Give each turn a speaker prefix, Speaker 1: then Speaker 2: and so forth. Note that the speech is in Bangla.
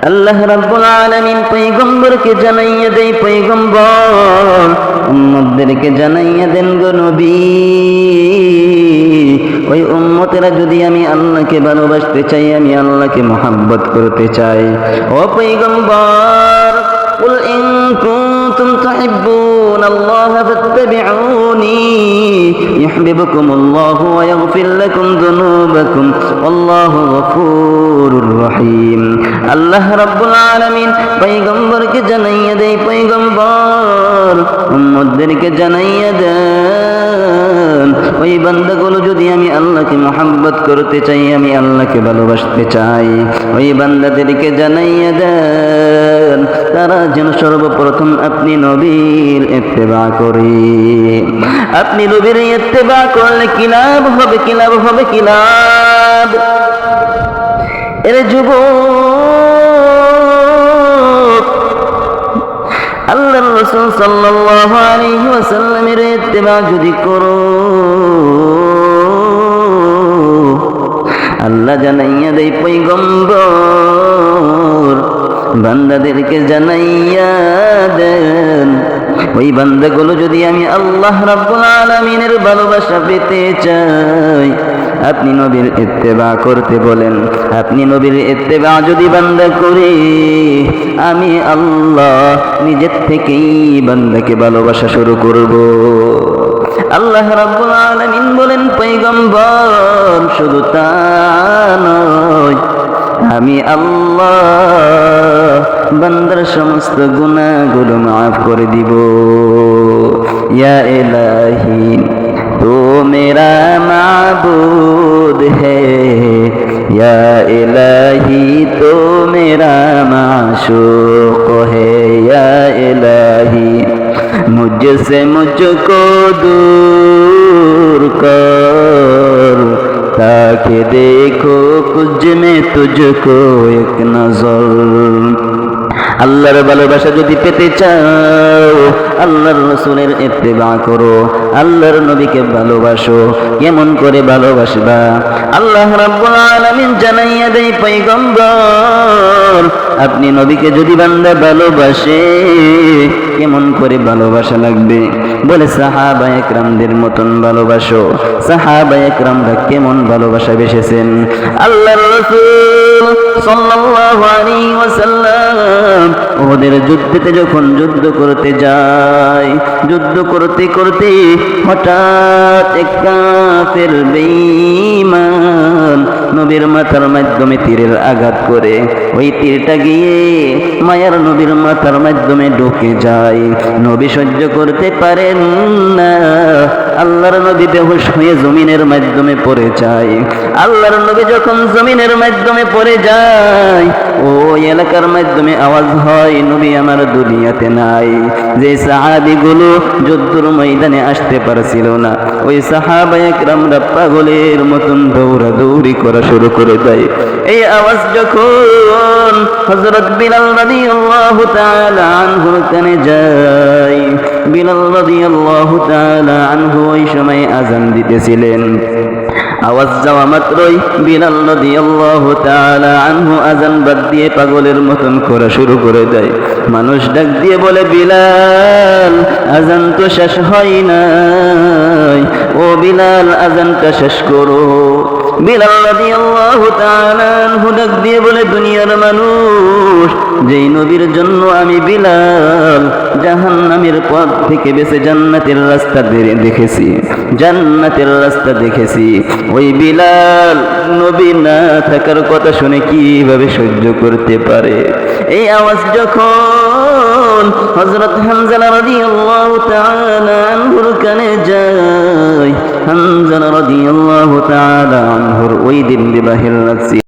Speaker 1: আল্লাহ রাব্বুল আলামিন পয়গম্বরকে জানাইয়া দেয়, পয়গম্বর উম্মতদেরকে জানাইয়া দেন গো নবী, ওই উম্মতেরা যদি আমি আল্লাহকে ভালোবাসতে চাই, আমি আল্লাহকে মুহাব্বত করতে চাই, ও পয়গম্বর কুল ইন কুনতুম তুহিব্বুনাল্লাহা ফাত্তাবিউনি ইউহিব্বুকুমুল্লাহু ওয়া ইয়াগফির লাকুম যুনুবাকুম আল্লাহু গফুরুর রহিম। আল্লাহ রাব্বুল আলামিন পয়গম্বরকে জানাইয়া দেয়, পয়গম্বর উম্মতদেরকে জানাইয়া দেন, ওই বান্দাগুলো যদি আমি আল্লাহকে মুহাব্বত করতে চাই, আমি আল্লাহকে ভালোবাসতে চাই, ওই বান্দাদেরকে জানাইয়া দেন তারা যেন সর্বপ্রথম আপনি নবীর ইত্তেবা করে। আপনি নবীর ইত্তেবা করলে কি লাভ হবে, কি লাভ হবে, কি লাভ? এর যুবক, আল্লাহর রাসূল সাল্লাল্লাহু আলাইহি ওয়াসাল্লামের ইত্তেবা যদি করো, আল্লাহ জানাইয়া দেয় পয়গম্বর বান্দাদেরকে জানাইয়া দেন, ওই বান্দাগুলো যদি আমি আল্লাহ রাব্বুল আলামিনের ভালোবাসা পেতে চাই, আপনি নবীর ইত্তেবা করতে বলেন। আপনি নবীর ইত্তেবা যদি বান্দা করে, আমি আল্লাহ নিজের থেকেই বান্দাকে ভালোবাসা শুরু করব। আল্লাহ রাব্বুল আলামিন বলেন পয়গম্বর শুধু তা নয়, আমি আল্লাহ বান্দার সমস্ত গুনাহগুলো মাফ করে দিব। ইয়া ইলাহি তো মেরা মাবুদ है, या इलाही तो मेरा माशूक है, या इलाही मुझसे मुझको दूर कर, ताकि देखो कुछ में तुझको एक नजर। আল্লাহর ভালোবাসা যদি পেতে চাও, আল্লাহর রাসূলের ইত্তেবা করো, আল্লাহর নবীকে ভালোবাসো। কেমন করে ভালোবাসবা? আল্লাহ রাব্বুল আলামিন জানাইয়া দেয় পয়গম্বর আপনি নবীকে যদি বান্দা ভালোবাসে, কেমন করে ভালোবাসা লাগবে? বলে সাহাবায়ে কেরামদের মতন ভালোবাসো। সাহাবায়ে কেরামরা কেমন ভালোবাসা বেসেছেন? আল্লাহর রাসূল সাল্লাল্লাহু আলাইহি ওয়াসাল্লাম ওদের যুদ্ধেতে যখন যুদ্ধ করতে যায়, যুদ্ধ করতে করতে হঠাৎ এক কাফের বেঈমান নবীর মাথার মাধ্যমে তীরের আঘাত করে, ওই তীরটা গিয়ে মায়ার নবীর মাথার মাধ্যমে ঢুকে যায়। নবী সহ্য করতে পারেন না, আল্লাহর নবী বেহুশ হয়ে জমিনের মাধ্যমে পড়ে যায়। আল্লাহর নবী যখন জমিনের মাধ্যমে পড়ে যায়, ওই এলাকার মাধ্যমে আওয়াজ হয় নবী আমার দুনিয়াতে নাই। যে সাহাবীগুলো যুদ্ধের ময়দানে আসতে পারছিল না, ওই সাহাবায়ে কেরামরা পাগলের মতন দৌড়াদৌড়ি করা শুরু করে দেয়। এই আওয়াজ যখন হযরত বিলাল রাদিয়াল্লাহু তাআলা আনহুর কানে যায়, বিলাল রাদিয়াল্লাহু তাআলা আনহু ওই সময় আযান দিতেছিলেন। আওয়াজ যাওয়া মাত্রই বিলাল রাদিয়াল্লাহু তাআলা আনহু আযান বাদ দিয়ে পাগলের মতন করা শুরু করে দেয়। মানুষ ডাক দিয়ে বলে, বিলাল আযান তো শেষ হয় নাই, ও বিলাল আযানটা শেষ করো। বিলাল রাদিয়াল্লাহু তাআলা আনহু ডাক দিয়ে বলে, দুনিয়ার মানুষ, যেই নবীর জন্য আমি বিলাল জাহান্নামের পথ থেকে বেঁচে জান্নাতের রাস্তা দেখেছি, জান্নাতের রাস্তা দেখেছি, ওই বিলাল নবী না থাকার কথা শুনে কিভাবে সহ্য করতে পারে? এই আওয়াজ যখন হযরত হামজা রাদিয়াল্লাহু তাআলা আনহুর কানে যায়, হামজা রাদিয়াল্লাহু তাআলা আনহুর ওই দিন বিবাহের রাত